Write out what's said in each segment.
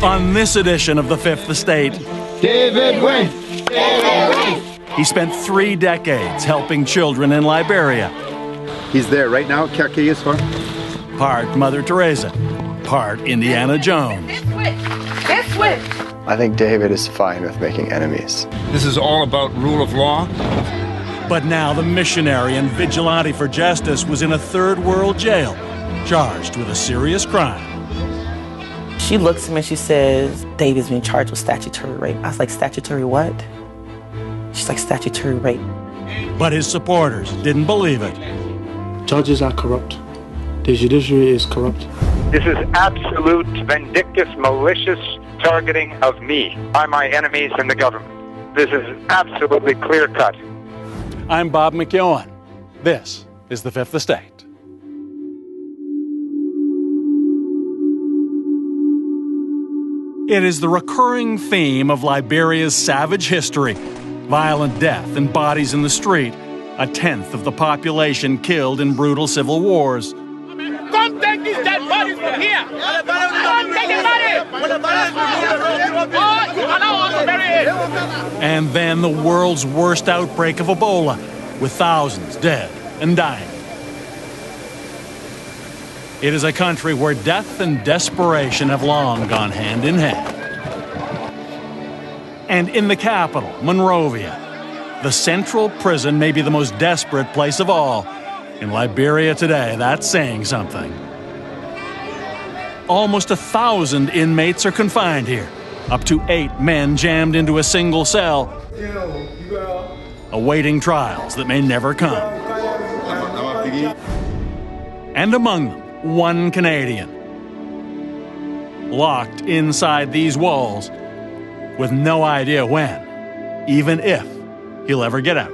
On this edition of The Fifth Estate, David Waines! David Waines! He spent 3 decades helping children in Liberia. He's there right now, Kirki's for. Part Mother Teresa, part Indiana Jones. This way! I think David is fine with making enemies. This is all about rule of law. But now the missionary and vigilante for justice was in a third world jail, charged with a serious crime. She looks at me and she says, David's being charged with statutory rape. I was like, statutory what? She's like, statutory rape. But his supporters didn't believe it. Judges are corrupt. The judiciary is corrupt. This is absolute, vindictive, malicious targeting of me by my enemies in the government. This is absolutely clear-cut. I'm Bob McKeown. This is The Fifth Estate. It is the recurring theme of Liberia's savage history. Violent death and bodies in the street. 1/10 of the population killed in brutal civil wars. Come take these dead bodies from here! Come take the body! Oh, you allow us to bury it! And then the world's worst outbreak of Ebola, with thousands dead and dying. It is a country where death and desperation have long gone hand in hand. And in the capital, Monrovia, the central prison may be the most desperate place of all. In Liberia today, that's saying something. Almost 1,000 inmates are confined here, up to 8 men jammed into a single cell, awaiting trials that may never come. And among them, 1 Canadian, locked inside these walls with no idea when, even if, he'll ever get out.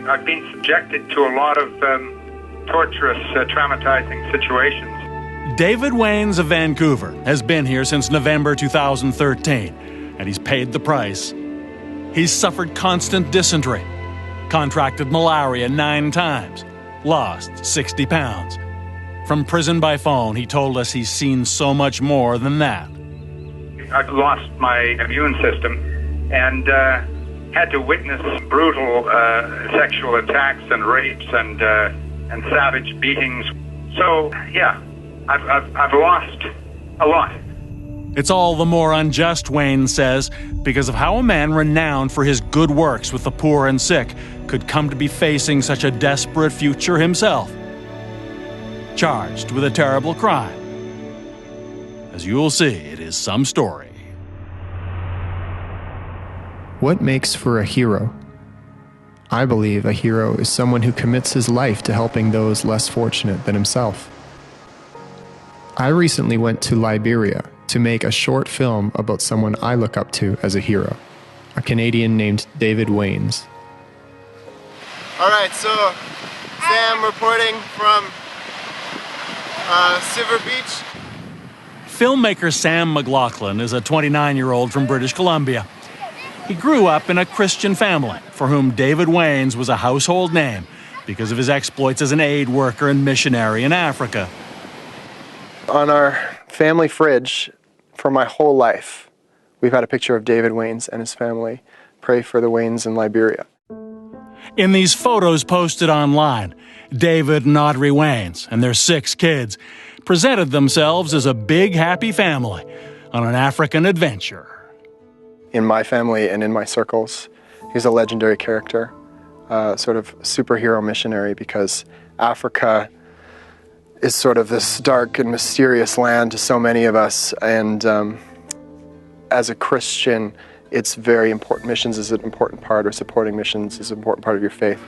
I've been subjected to a lot of torturous, traumatizing situations. David Waines of Vancouver has been here since November 2013, and he's paid the price. He's suffered constant dysentery, contracted malaria 9 times, lost 60 pounds. From prison by phone, he told us he's seen so much more than that. I've lost my immune system and had to witness brutal sexual attacks and rapes and savage beatings. So, yeah, I've lost a lot. It's all the more unjust, Wayne says, because of how a man renowned for his good works with the poor and sick could come to be facing such a desperate future himself. Charged with a terrible crime. As you will see, it is some story. What makes for a hero? I believe a hero is someone who commits his life to helping those less fortunate than himself. I recently went to Liberia to make a short film about someone I look up to as a hero, a Canadian named David Waines. All right, so Sam reporting from Silver Beach. Filmmaker Sam McLaughlin is a 29-year-old from British Columbia. He grew up in a Christian family for whom David Waines was a household name because of his exploits as an aid worker and missionary in Africa. On our family fridge for my whole life, we've had a picture of David Waines and his family. Pray for the Waines in Liberia. In these photos posted online, David and Audrey Waines and their 6 kids presented themselves as a big, happy family on an African adventure. In my family and in my circles, he's a legendary character, sort of superhero missionary, because Africa is sort of this dark and mysterious land to so many of us, and as a Christian, it's very important. Missions is an important part, or supporting missions is an important part of your faith.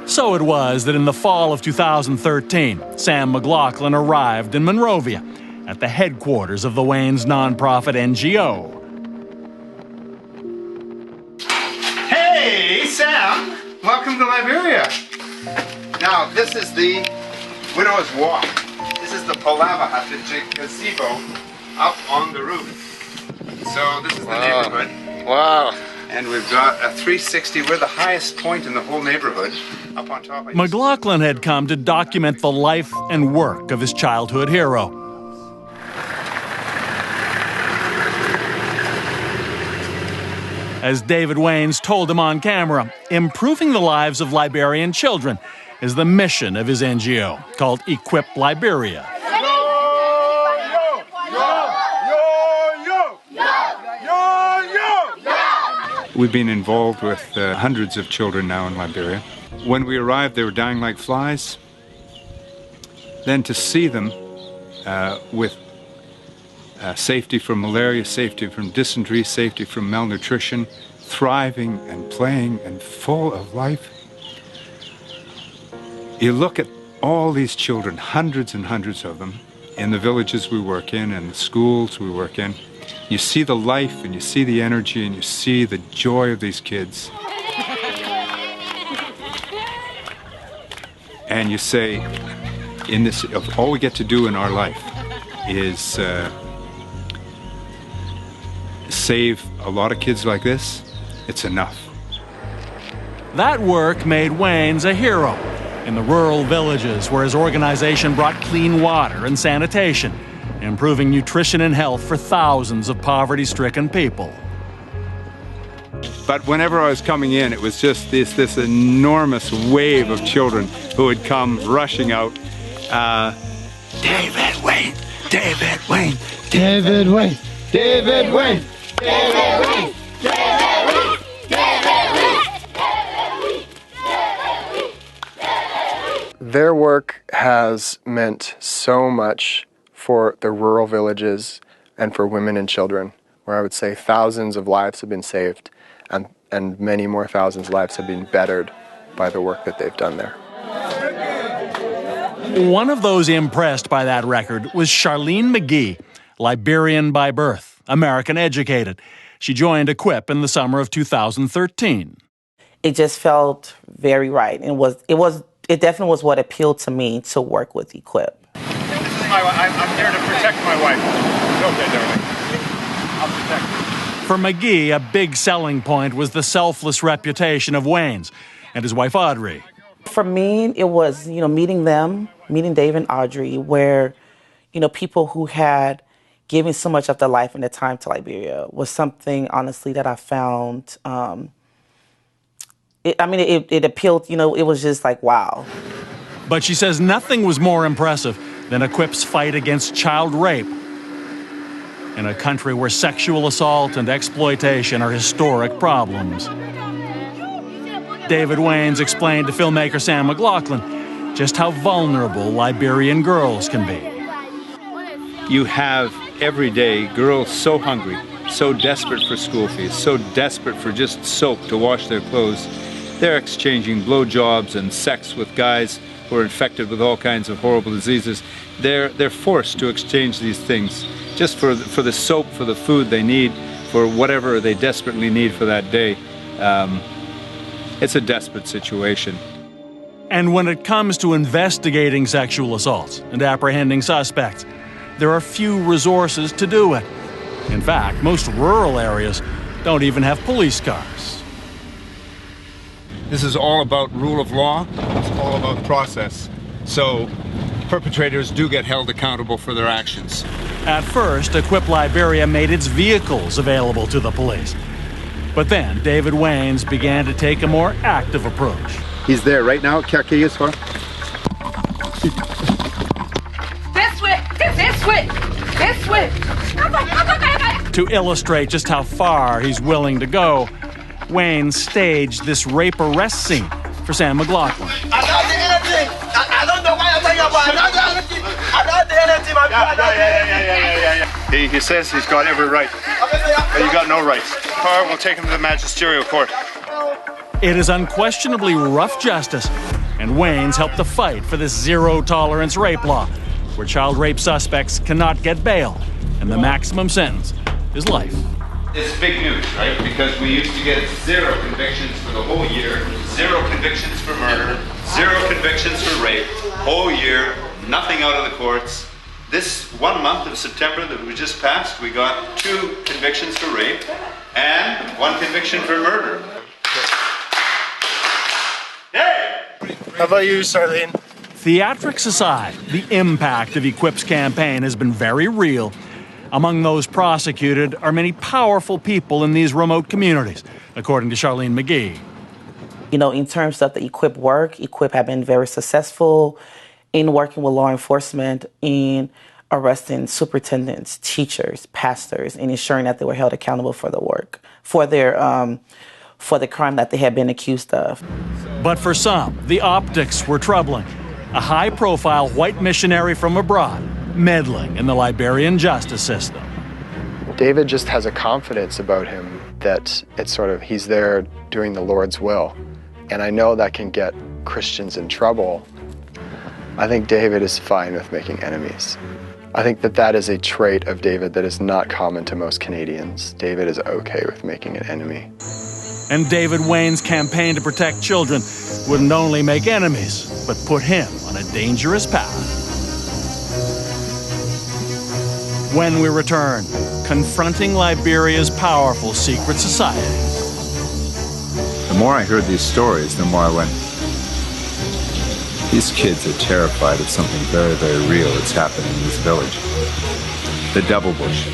So it was that in the fall of 2013, Sam McLaughlin arrived in Monrovia at the headquarters of the Waines nonprofit NGO. Hey, Sam! Welcome to Liberia. Now, this is the Widow's Walk. This is the Palava Hut, the gazebo, up on the roof. So this is the neighborhood. Wow. And we've got a 360. We're the highest point in the whole neighborhood, up on top. McLaughlin had come to document the life and work of his childhood hero. As David Waines told him on camera, improving the lives of Liberian children is the mission of his NGO, called Equip Liberia. We've been involved with hundreds of children now in Liberia. When we arrived, they were dying like flies. Then to see them with safety from malaria, safety from dysentery, safety from malnutrition, thriving and playing and full of life. You look at all these children, hundreds and hundreds of them, in the villages we work in and the schools we work in. You see the life and you see the energy and you see the joy of these kids. And you say, in this, all we get to do in our life is save a lot of kids like this. It's enough. That work made Waines a hero in the rural villages where his organization brought clean water and sanitation, improving nutrition and health for thousands of poverty-stricken people. But whenever I was coming in, it was just this enormous wave of children who would come rushing out. David Waines, David Waines, David Waines, David Waines, David Waines, Their work has meant so much for the rural villages and for women and children, where I would say thousands of lives have been saved and many more thousands of lives have been bettered by the work that they've done there. One of those impressed by that record was Charlene McGee, Liberian by birth, American educated. She joined Equip in the summer of 2013. It just felt very right. It definitely was what appealed to me to work with Equip. This is I'm here to protect my wife. Okay, darling. I'll protect her. For McGee, a big selling point was the selfless reputation of Waines and his wife Audrey. For me, it was, meeting them, meeting Dave and Audrey, where, people who had given so much of their life and their time to Liberia was something, honestly, that I found, it appealed, it was just like, wow. But she says nothing was more impressive than Equip's fight against child rape in a country where sexual assault and exploitation are historic problems. David Waines explained to filmmaker Sam McLaughlin just how vulnerable Liberian girls can be. You have every day girls so hungry, so desperate for school fees, so desperate for just soap to wash their clothes. They're exchanging blowjobs and sex with guys who are infected with all kinds of horrible diseases. They're forced to exchange these things just for the soap, for the food they need, for whatever they desperately need for that day. It's a desperate situation. And when it comes to investigating sexual assaults and apprehending suspects, there are few resources to do it. In fact, most rural areas don't even have police cars. This is all about rule of law. It's all about process. So perpetrators do get held accountable for their actions. At first, Equip Liberia made its vehicles available to the police. But then David Waines began to take a more active approach. He's there right now. This way. To illustrate just how far he's willing to go, Waines staged this rape arrest scene for Sam McLaughlin. I don't know why I'm talking about I don't do anything, my brother. He says he's got every right, but you got no rights. Or we'll take him to the magisterial court. It is unquestionably rough justice, and Waines helped to fight for this zero-tolerance rape law, where child rape suspects cannot get bail, and the maximum sentence is life. It's big news, right? Because we used to get 0 convictions for the whole year, 0 convictions for murder, 0 convictions for rape, whole year, nothing out of the courts. This 1 month of September that we just passed, we got 2 convictions for rape and 1 conviction for murder. How about you, Charlene? Theatrics aside, the impact of Equip's campaign has been very real. Among those prosecuted are many powerful people in these remote communities, according to Charlene McGee. You know, in terms of the EQUIP work, EQUIP have been very successful in working with law enforcement in arresting superintendents, teachers, pastors, and ensuring that they were held accountable for the work, for the crime that they had been accused of. But for some, the optics were troubling. A high-profile white missionary from abroad meddling in the Liberian justice system. David just has a confidence about him that it's sort of, he's there doing the Lord's will. And I know that can get Christians in trouble. I think David is fine with making enemies. I think that that is a trait of David that is not common to most Canadians. David is okay with making an enemy. And David Waines' campaign to protect children wouldn't only make enemies, but put him on a dangerous path. When we return, confronting Liberia's powerful secret societies. The more I heard these stories, the more I went, these kids are terrified of something very, very real that's happening in this village. The devil bush.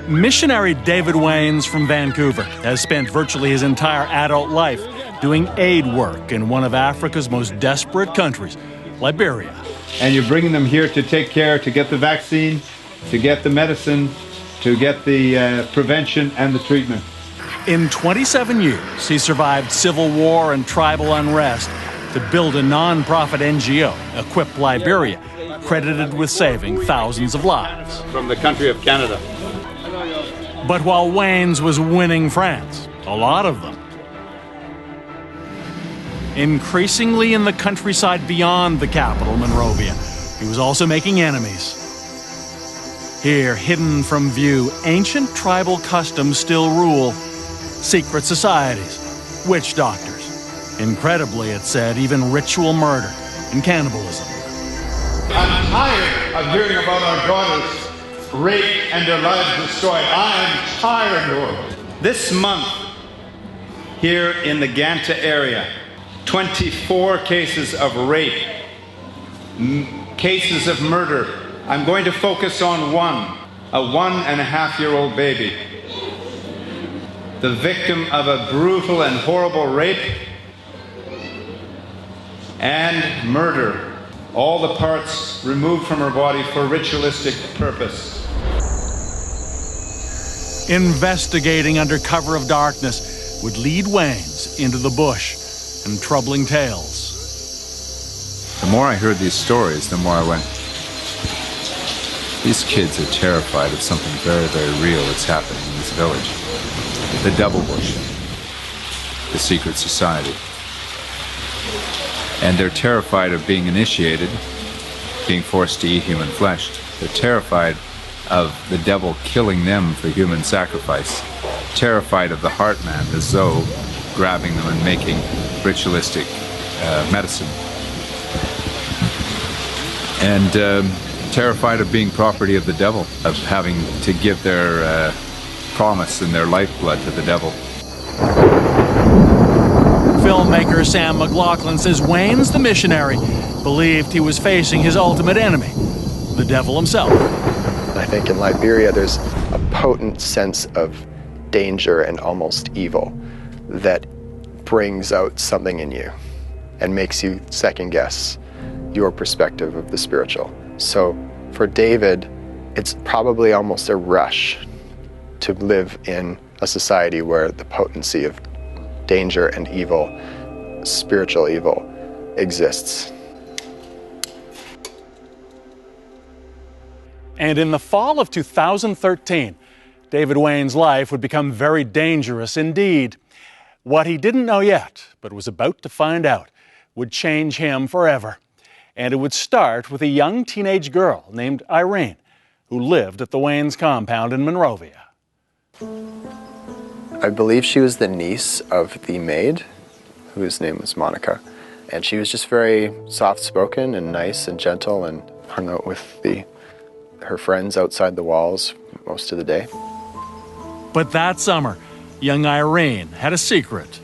Missionary David Waines from Vancouver has spent virtually his entire adult life doing aid work in one of Africa's most desperate countries, Liberia. And you're bringing them here to take care, to get the vaccine, to get the medicine, to get the prevention and the treatment. In 27 years, he survived civil war and tribal unrest to build a non-profit NGO, Equip Liberia, credited with saving thousands of lives. From the country of Canada. But while Waines was winning friends, a lot of them, increasingly in the countryside beyond the capital, Monrovia, he was also making enemies. Here, hidden from view, ancient tribal customs still rule. Secret societies, witch doctors. Incredibly, it said, even ritual murder and cannibalism. I'm tired of hearing about our daughters raped and their lives destroyed. I'm tired, Lord. This month, here in the Ganta area, 24 cases of rape, cases of murder. I'm going to focus on one, a 1.5-year-old baby. The victim of a brutal and horrible rape and murder. All the parts removed from her body for ritualistic purpose. Investigating under cover of darkness would lead Waines into the bush and troubling tales. The more I heard these stories, the more I went, these kids are terrified of something very, very real that's happening in this village. The devil bush. The secret society. And they're terrified of being initiated, being forced to eat human flesh. They're terrified of the devil killing them for human sacrifice. Terrified of the heart man, the Zoe, grabbing them and making ritualistic medicine. And terrified of being property of the devil, of having to give their promise and their lifeblood to the devil. Filmmaker Sam McLaughlin says Waines, the missionary, believed he was facing his ultimate enemy, the devil himself. I think in Liberia there's a potent sense of danger and almost evil that brings out something in you and makes you second guess your perspective of the spiritual. So for David, it's probably almost a rush to live in a society where the potency of danger and evil, spiritual evil, exists. And in the fall of 2013, David Waines' life would become very dangerous indeed. What he didn't know yet, but was about to find out, would change him forever. And it would start with a young teenage girl named Irene, who lived at the Waines compound in Monrovia. I believe she was the niece of the maid, whose name was Monica. And she was just very soft-spoken and nice and gentle and hung out with the her friends outside the walls most of the day. But that summer, young Irene had a secret.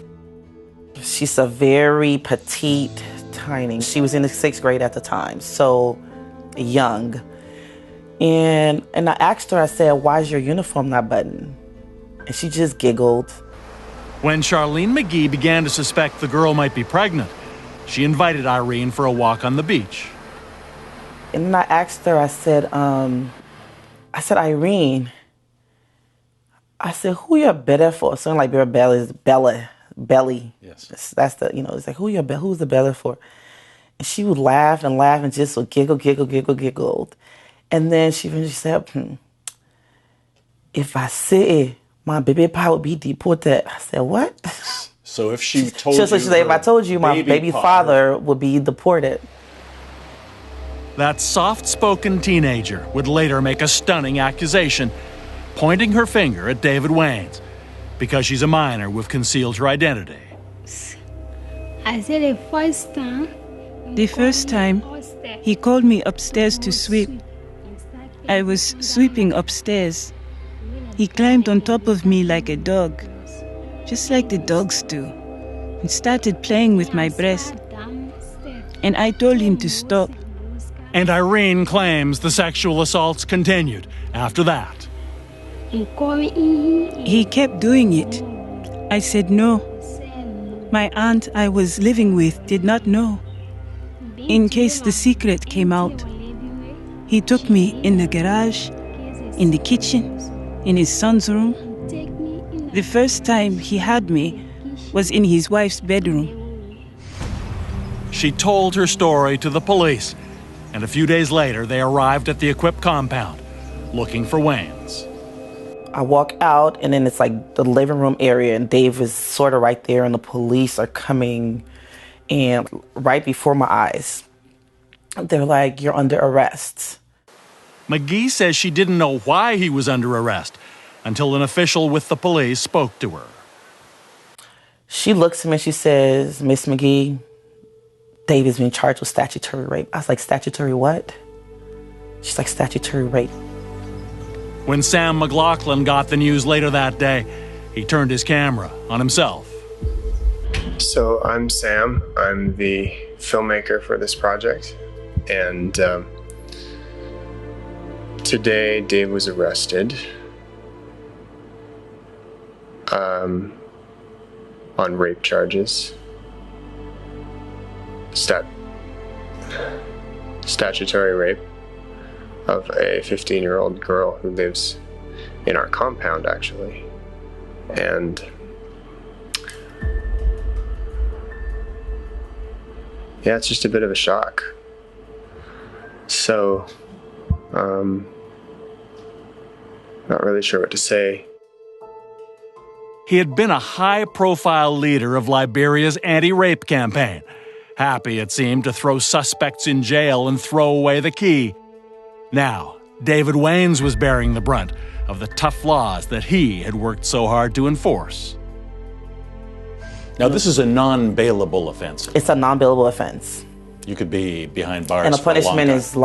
She's a very petite, tiny. She was in the 6th grade at the time, so young. And I asked her, I said, "Why is your uniform not buttoned?" And she just giggled. When Charlene McGee began to suspect the girl might be pregnant, she invited Irene for a walk on the beach. And I asked her, I said, "Irene," I said, "who you're better for?" Something like belly. Yes. That's the, it's like, who's the belly for? And she would laugh and just would giggled. And then she said, "If I say my baby pa would be deported." I said, "What?" So if she told you, she said, "If I told you my baby father would be deported." That soft-spoken teenager would later make a stunning accusation, pointing her finger at David Waines because she's a minor with concealed her identity. The first time, he called me upstairs to sweep. I was sweeping upstairs. He climbed on top of me like a dog, just like the dogs do, and started playing with my breast. And I told him to stop. And Irene claims the sexual assaults continued after that. He kept doing it. I said no. My aunt I was living with did not know. In case the secret came out, he took me in the garage, in the kitchen, in his son's room. The first time he had me was in his wife's bedroom. She told her story to the police, and a few days later they arrived at the equipped compound, looking for Waines. I walk out, and then it's like the living room area, and Dave is sort of right there, and the police are coming, and right before my eyes, they're like, "You're under arrest." McGee says she didn't know why he was under arrest until an official with the police spoke to her. She looks at me and she says, "Miss McGee, David's been charged with statutory rape." I was like, "Statutory what?" She's like, "Statutory rape." When Sam McLaughlin got the news later that day, he turned his camera on himself. So I'm Sam. I'm the filmmaker for this project. And today, Dave was arrested on rape charges. Statutory rape of a 15-year-old girl who lives in our compound, actually. And yeah, it's just a bit of a shock. So, not really sure what to say. He had been a high-profile leader of Liberia's anti-rape campaign, happy, it seemed, to throw suspects in jail and throw away the key. Now, David Waines was bearing the brunt of the tough laws that he had worked so hard to enforce. Now, this is a non-bailable offense. It's a non-bailable offense. You could be behind bars and the for a long punishment time. is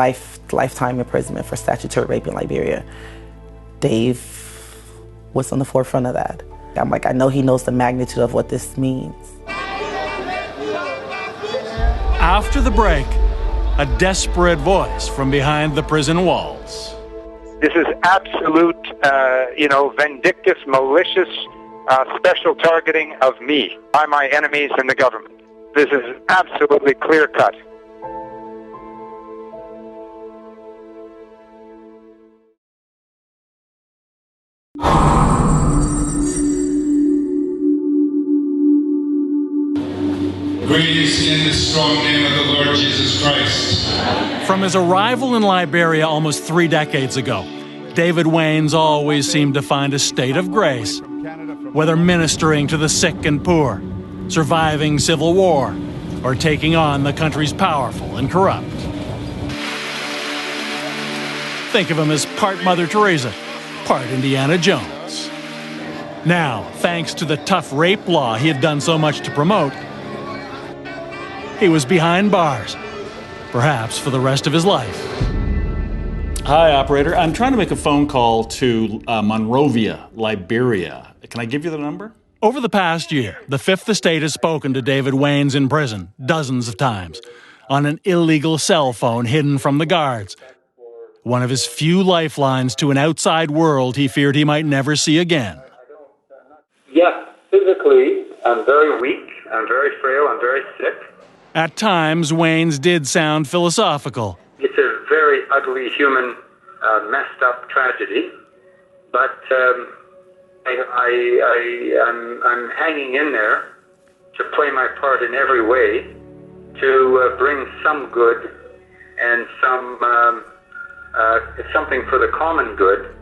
lifetime imprisonment for statutory rape in Liberia. Dave was on the forefront of that. I'm like, I know he knows the magnitude of what this means. After the break, a desperate voice from behind the prison walls. This is absolute, vindictive, malicious, special targeting of me by my enemies in the government. This is absolutely clear-cut. Greetings in the strong name of the Lord Jesus Christ. From his arrival in Liberia almost 3 decades ago, David Waines always seemed to find a state of grace, whether ministering to the sick and poor, surviving civil war, or taking on the country's powerful and corrupt. Think of him as part Mother Teresa, part Indiana Jones. Now, thanks to the tough rape law he had done so much to promote, he was behind bars, perhaps for the rest of his life. Hi, operator. I'm trying to make a phone call to Monrovia, Liberia. Can I give you the number? Over the past year, the Fifth Estate has spoken to David Waines in prison dozens of times on an illegal cell phone hidden from the guards. One of his few lifelines to an outside world he feared he might never see again. Yes, physically, I'm very weak, I'm very frail, I'm very sick. At times, Waines did sound philosophical. It's a very ugly, human, messed up tragedy, but I'm hanging in there to play my part in every way to bring some good and something for the common good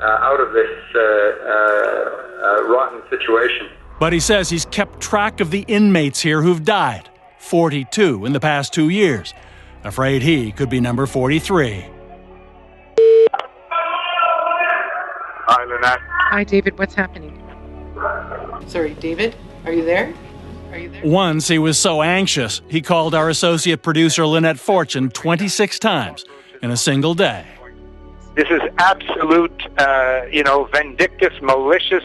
out of this rotten situation. But he says he's kept track of the inmates here who've died, 42 in the past 2 years. Afraid he could be number 43. Hi, Lynette. Hi, David. What's happening? Sorry, David? Are you there? Once he was so anxious, he called our associate producer Lynette Fortune 26 times in a single day. This is absolute, vindictive, malicious,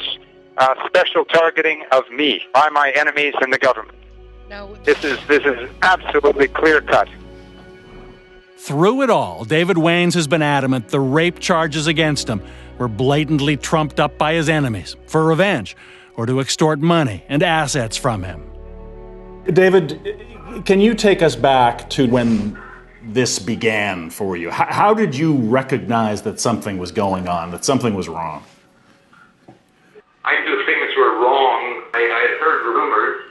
special targeting of me by my enemies in the government. No. This is absolutely clear-cut. Through it all, David Waines has been adamant the rape charges against him were blatantly trumped up by his enemies for revenge or to extort money and assets from him. David, can you take us back to when this began for you? How did you recognize that something was going on, that something was wrong? I knew things were wrong. I had heard rumors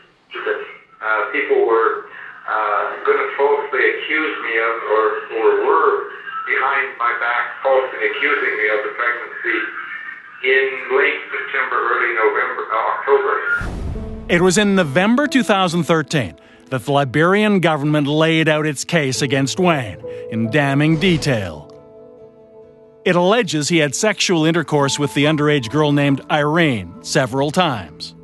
that people were going to falsely accuse me of, or were behind my back falsely accusing me of the pregnancy in late September, early October. It was in November 2013 that the Liberian government laid out its case against Wayne in damning detail. It alleges he had sexual intercourse with the underage girl named Irene several times.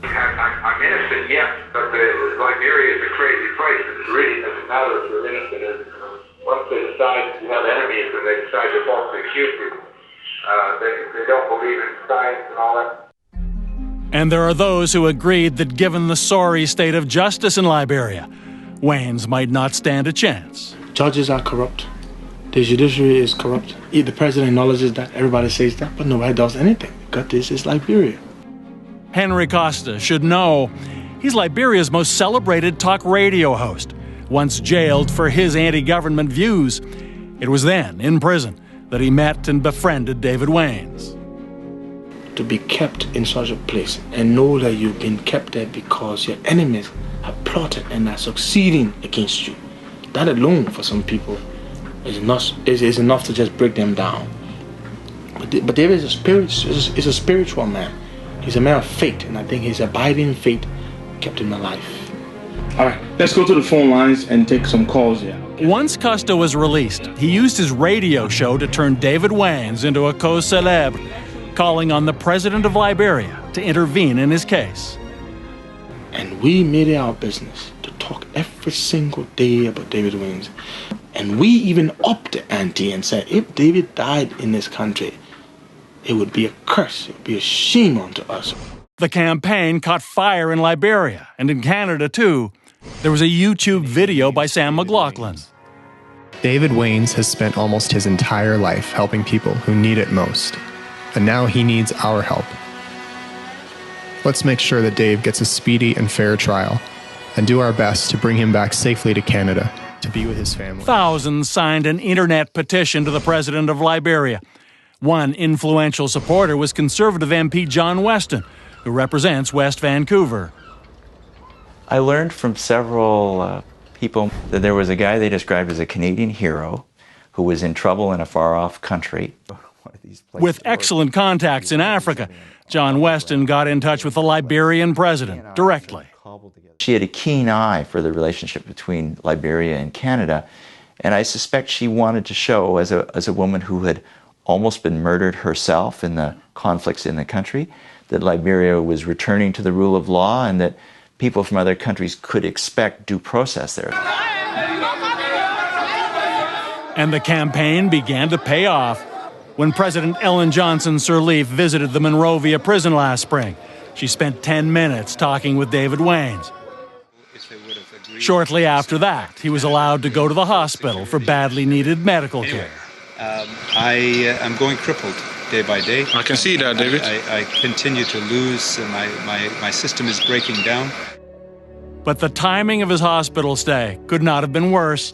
I'm innocent, yes, but Liberia is a crazy place. It really doesn't matter if you're innocent. Once they decide you have enemies and they decide to falsely accuse you, they don't believe in science and all that. And there are those who agreed that given the sorry state of justice in Liberia, Waines might not stand a chance. Judges are corrupt. The judiciary is corrupt. The president acknowledges that. Everybody says that, but nobody does anything because this is Liberia. Henry Costa should know he's Liberia's most celebrated talk radio host, once jailed for his anti-government views. It was then, in prison, that he met and befriended David Waines. To be kept in such a place and know that you've been kept there because your enemies have plotted and are succeeding against you. That alone, for some people, is enough to just break them down. But David is a spiritual man. He's a man of faith, and I think his abiding faith kept him alive. All right, let's go to the phone lines and take some calls here. Once Costa was released, he used his radio show to turn David Waines into a cause célèbre, calling on the president of Liberia to intervene in his case. And we made it our business to talk every single day about David Waines. And we even upped the ante and said, if David died in this country, it would be a curse, it would be a shame unto us. The campaign caught fire in Liberia, and in Canada too. There was a YouTube video by Sam McLaughlin. David Waines has spent almost his entire life helping people who need it most. And now he needs our help. Let's make sure that Dave gets a speedy and fair trial, and do our best to bring him back safely to Canada to be with his family. Thousands signed an internet petition to the president of Liberia. One influential supporter was Conservative MP John Weston, who represents West Vancouver. I learned from several people that there was a guy they described as a Canadian hero who was in trouble in a far-off country. With excellent contacts in Africa, John Weston got in touch with the Liberian president directly. She had a keen eye for the relationship between Liberia and Canada, and I suspect she wanted to show, as a woman who had almost been murdered herself in the conflicts in the country, that Liberia was returning to the rule of law and that people from other countries could expect due process there. And the campaign began to pay off. When President Ellen Johnson Sirleaf visited the Monrovia prison last spring, she spent 10 minutes talking with David Waines. Shortly after that, he was allowed to go to the hospital for badly needed medical care. I am going crippled day by day. I can see that, David. I continue to lose. My system is breaking down. But the timing of his hospital stay could not have been worse.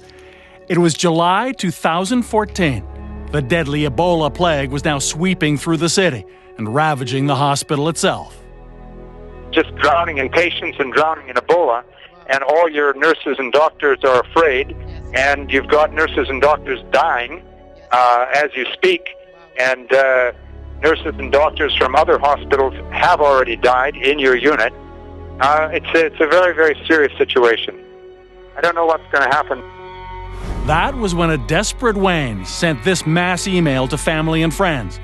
It was July 2014. The deadly Ebola plague was now sweeping through the city and ravaging the hospital itself. Just drowning in patients and drowning in Ebola, and all your nurses and doctors are afraid, and you've got nurses and doctors dying as you speak, and nurses and doctors from other hospitals have already died in your unit. It's a very, very serious situation. I don't know what's going to happen. That was when a desperate Waines sent this mass email to family and friends,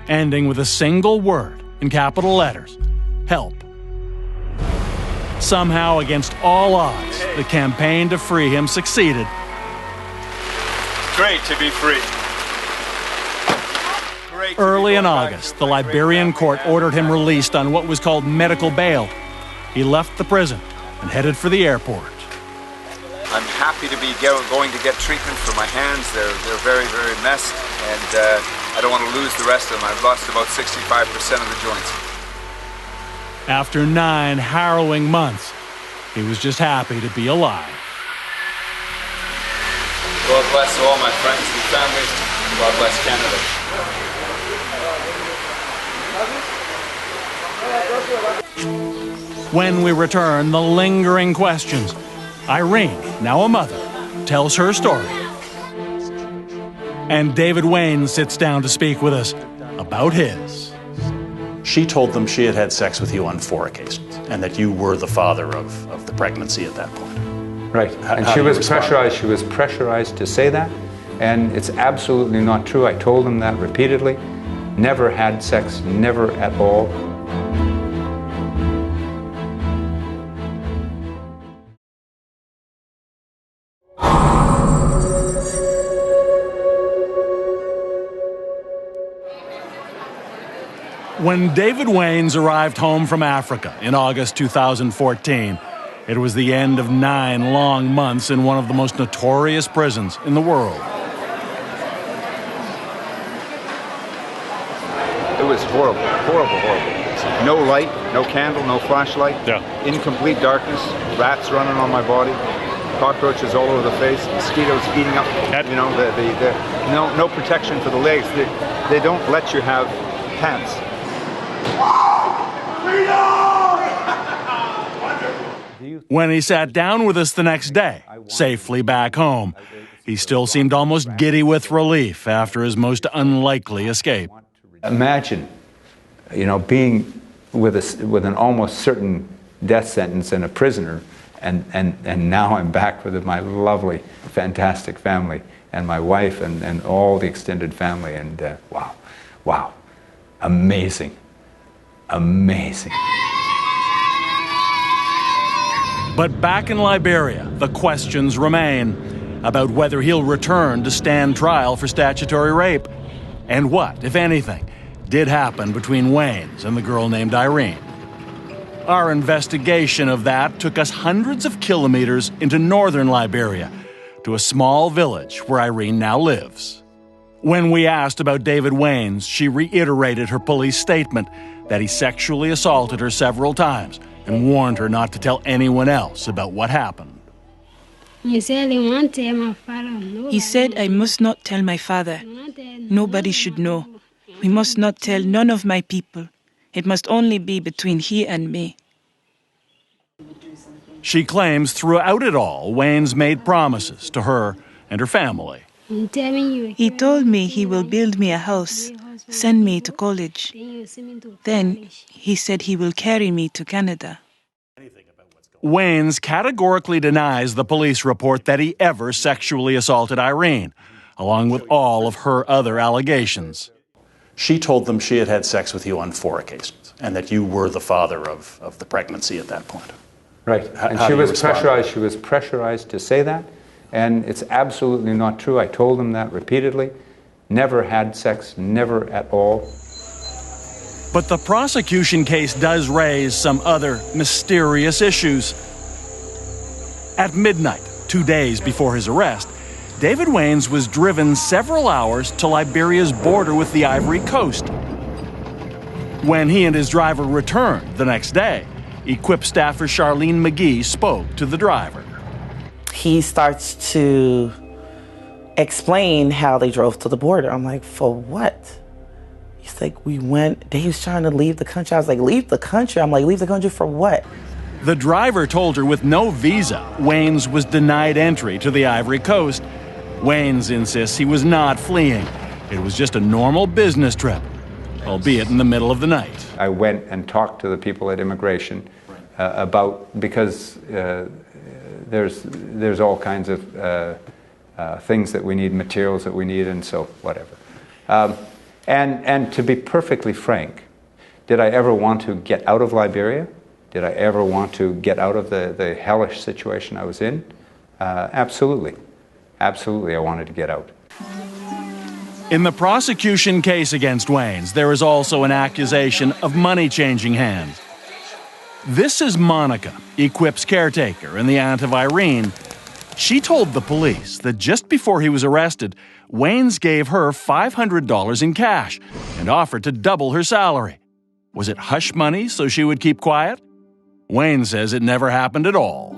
ending with a single word in capital letters: help. Somehow, against all odds, the campaign to free him succeeded. Great to be free. Early in August, the Liberian court ordered him released on what was called medical bail. He left the prison and headed for the airport. I'm happy to be going to get treatment for my hands. They're very, very messed, and I don't want to lose the rest of them. I've lost about 65% of the joints. After 9 harrowing months, he was just happy to be alive. God bless all my friends and families. God bless Canada. When we return, the lingering questions. Irene, now a mother, tells her story. And David Waines sits down to speak with us about his. She told them she had had sex with you on 4 occasions and that you were the father of the pregnancy at that point. Right. And she was pressurized. She was pressurized to say that. And it's absolutely not true. I told them that repeatedly. Never had sex, never at all. When David Waines arrived home from Africa in August 2014, it was the end of 9 long months in one of the most notorious prisons in the world. It was horrible, horrible, horrible. No light, no candle, no flashlight. Yeah. Incomplete darkness, rats running on my body, cockroaches all over the face, mosquitoes eating up, you know, no protection for the legs. They don't let you have pants. When he sat down with us the next day, safely back home, he still seemed almost giddy with relief after his most unlikely escape. Imagine, you know, being with an almost certain death sentence and a prisoner, and now I'm back with my lovely, fantastic family and my wife and all the extended family, and wow, amazing. Amazing. But back in Liberia, the questions remain about whether he'll return to stand trial for statutory rape, and what, if anything, did happen between Waines and the girl named Irene. Our investigation of that took us hundreds of kilometers into northern Liberia, to a small village where Irene now lives. When we asked about David Waines, she reiterated her police statement that he sexually assaulted her several times and warned her not to tell anyone else about what happened. He said I must not tell my father. Nobody should know. We must not tell none of my people. It must only be between he and me. She claims throughout it all, Waines made promises to her and her family. He told me he will build me a house, send me to college. Then he said he will carry me to Canada. Waines categorically denies the police report that he ever sexually assaulted Irene, along with all of her other allegations. She told them she had had sex with you on 4 occasions and that you were the father of the pregnancy at that point. Right. And she was pressurized. She was pressurized to say that. And it's absolutely not true. I told them that repeatedly. Never had sex, never at all. But the prosecution case does raise some other mysterious issues. At midnight, 2 days before his arrest, David Waines was driven several hours to Liberia's border with the Ivory Coast. When he and his driver returned the next day, Equip staffer Charlene McGee spoke to the driver. He starts to explain how they drove to the border. I'm like, for what? He's like, Dave's trying to leave the country. I was like, leave the country? I'm like, leave the country for what? The driver told her with no visa, Waines was denied entry to the Ivory Coast. Waines insists he was not fleeing. It was just a normal business trip, albeit in the middle of the night. I went and talked to the people at immigration because there's all kinds of things that we need, materials that we need, and so whatever. And to be perfectly frank, did I ever want to get out of Liberia? Did I ever want to get out of the hellish situation I was in? Absolutely. Absolutely, I wanted to get out. In the prosecution case against Waines, there is also an accusation of money changing hands. This is Monica, Equip's caretaker and the aunt of Irene. She told the police that just before he was arrested, Waines gave her $500 in cash and offered to double her salary. Was it hush money so she would keep quiet? Waines says it never happened at all.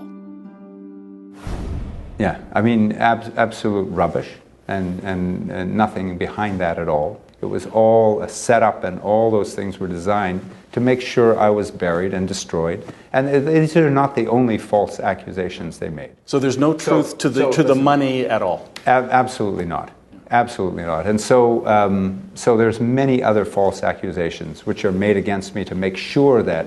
Yeah, I mean, absolute rubbish and nothing behind that at all. It was all a setup, and all those things were designed to make sure I was buried and destroyed. And these are not the only false accusations they made. So there's no truth to the money at all? Absolutely not. Absolutely not. And so, so there's many other false accusations which are made against me to make sure that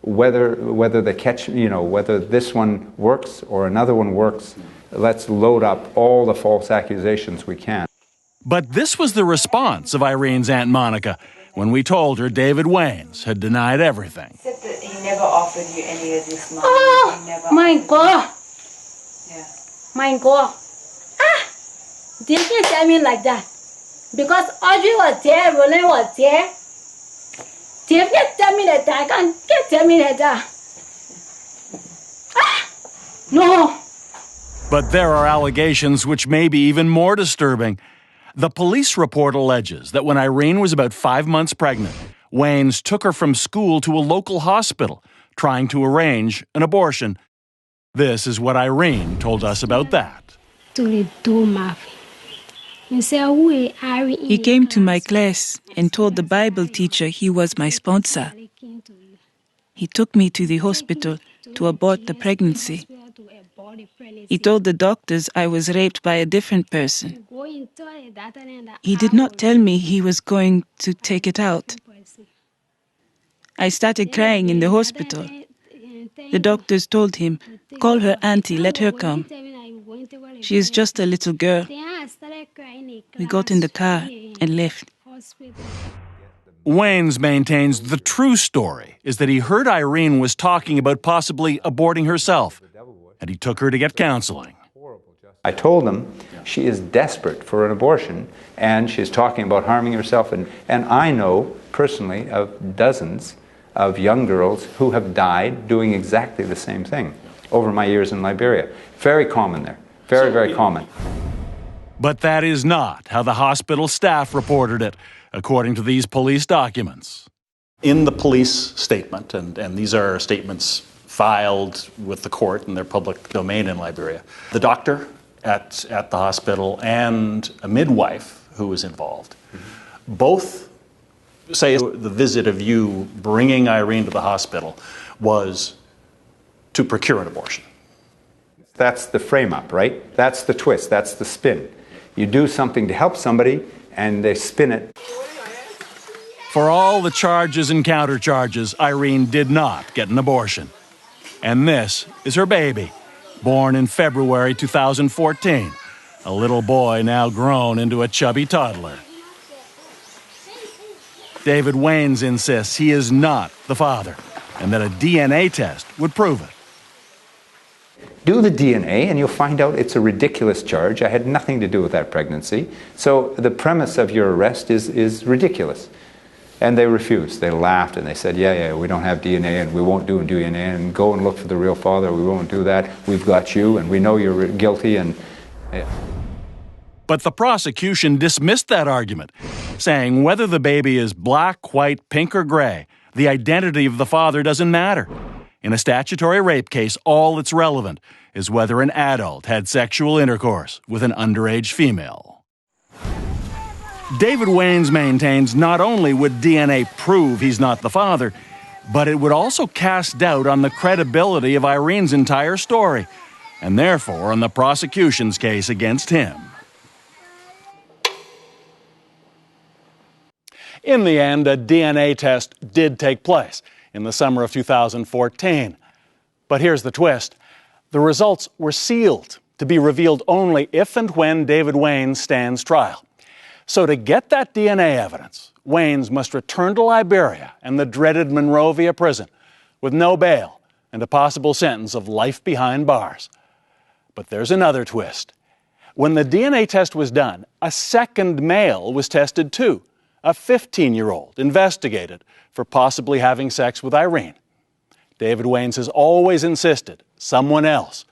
whether they catch, whether this one works or another one works, let's load up all the false accusations we can. But this was the response of Irene's Aunt Monica when we told her David Waines had denied everything. He said that he never offered you any of this money. Oh, my God. Yeah. My God. They can't tell me like that. Because Audrey was there, Roland was there. They can't tell me that. I can't tell me that. No. But there are allegations which may be even more disturbing. The police report alleges that when Irene was about 5 months pregnant, Waines took her from school to a local hospital, trying to arrange an abortion. This is what Irene told us about that. He came to my class and told the Bible teacher he was my sponsor. He took me to the hospital to abort the pregnancy. He told the doctors I was raped by a different person. He did not tell me he was going to take it out. I started crying in the hospital. The doctors told him, "Call her auntie, let her come. She is just a little girl." We got in the car and left. Waines maintains the true story is that he heard Irene was talking about possibly aborting herself, and he took her to get counseling. I told them she is desperate for an abortion, and she is talking about harming herself. And I know personally of dozens of young girls who have died doing exactly the same thing over my years in Liberia. Very common there. Very, very common. But that is not how the hospital staff reported it, according to these police documents. In the police statement, and these are statements filed with the court in their public domain in Liberia, the doctor at the hospital and a midwife who was involved, both say the visit of you bringing Irene to the hospital was to procure an abortion. That's the frame-up, right? That's the twist, that's the spin. You do something to help somebody, and they spin it. For all the charges and countercharges, Irene did not get an abortion. And this is her baby, born in February 2014, a little boy now grown into a chubby toddler. David Waines insists he is not the father, and that a DNA test would prove it. Do the DNA and you'll find out it's a ridiculous charge. I had nothing to do with that pregnancy. So the premise of your arrest is ridiculous. And they refused. They laughed and they said, yeah, we don't have DNA and we won't do DNA and go and look for the real father. We won't do that. We've got you and we know you're guilty. And yeah. But the prosecution dismissed that argument, saying whether the baby is black, white, pink, or gray, the identity of the father doesn't matter. In a statutory rape case, all that's relevant is whether an adult had sexual intercourse with an underage female. David Waines maintains not only would DNA prove he's not the father, but it would also cast doubt on the credibility of Irene's entire story, and therefore on the prosecution's case against him. In the end, a DNA test did take place in the summer of 2014. But here's the twist. The results were sealed to be revealed only if and when David Waines stands trial. So to get that DNA evidence, Waines must return to Liberia and the dreaded Monrovia prison with no bail and a possible sentence of life behind bars. But there's another twist. When the DNA test was done, a second male was tested too, a 15-year-old investigated for possibly having sex with Irene. David Waines has always insisted someone else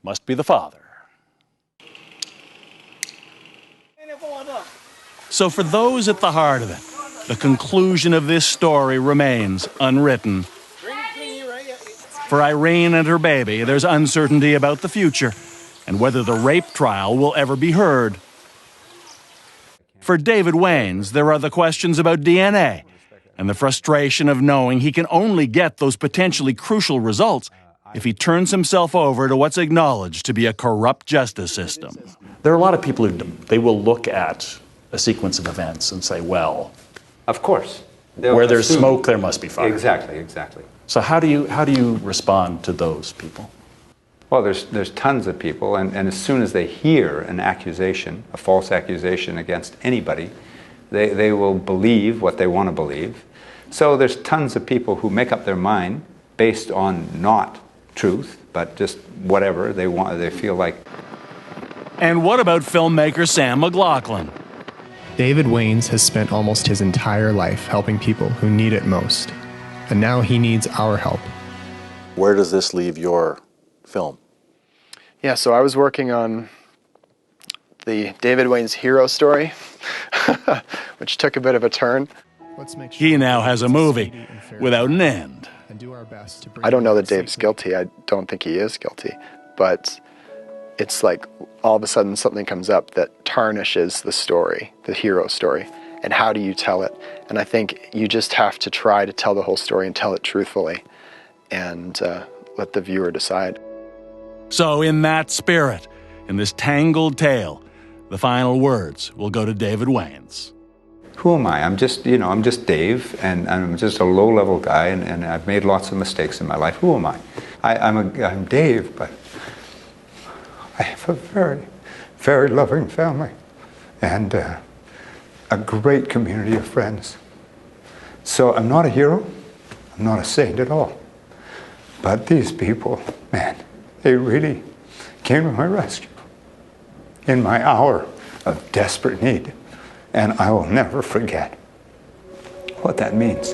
must be the father. So for those at the heart of it, the conclusion of this story remains unwritten. For Irene and her baby, there's uncertainty about the future and whether the rape trial will ever be heard. For David Waines, there are the questions about DNA and the frustration of knowing he can only get those potentially crucial results if he turns himself over to what's acknowledged to be a corrupt justice system. There are a lot of people who they will look at a sequence of events and say, well, of course, where there's smoke, there must be fire. Exactly. So how do you respond to those people? Well, there's tons of people, and as soon as they hear an accusation, a false accusation against anybody, they will believe what they want to believe. So there's tons of people who make up their mind based on not truth, but just whatever they want, they feel like. And what about filmmaker Sam McLaughlin? David Waines has spent almost his entire life helping people who need it most, and now he needs our help. Where does this leave your film? Yeah, so I was working on the David Waines hero story, which took a bit of a turn. He now has a movie without an end. I don't know that Dave's guilty. I don't think he is guilty. But it's like all of a sudden something comes up that tarnishes the story, the hero story. And how do you tell it? And I think you just have to try to tell the whole story and tell it truthfully and let the viewer decide. So in that spirit, in this tangled tale, the final words will go to David Waines. Who am I? I'm just Dave, and I'm just a low-level guy, and I've made lots of mistakes in my life. Who am I? I'm Dave, but I have a very, very loving family and a great community of friends. So I'm not a hero. I'm not a saint at all. But these people, man, they really came to my rescue in my hour of desperate need. And I will never forget what that means.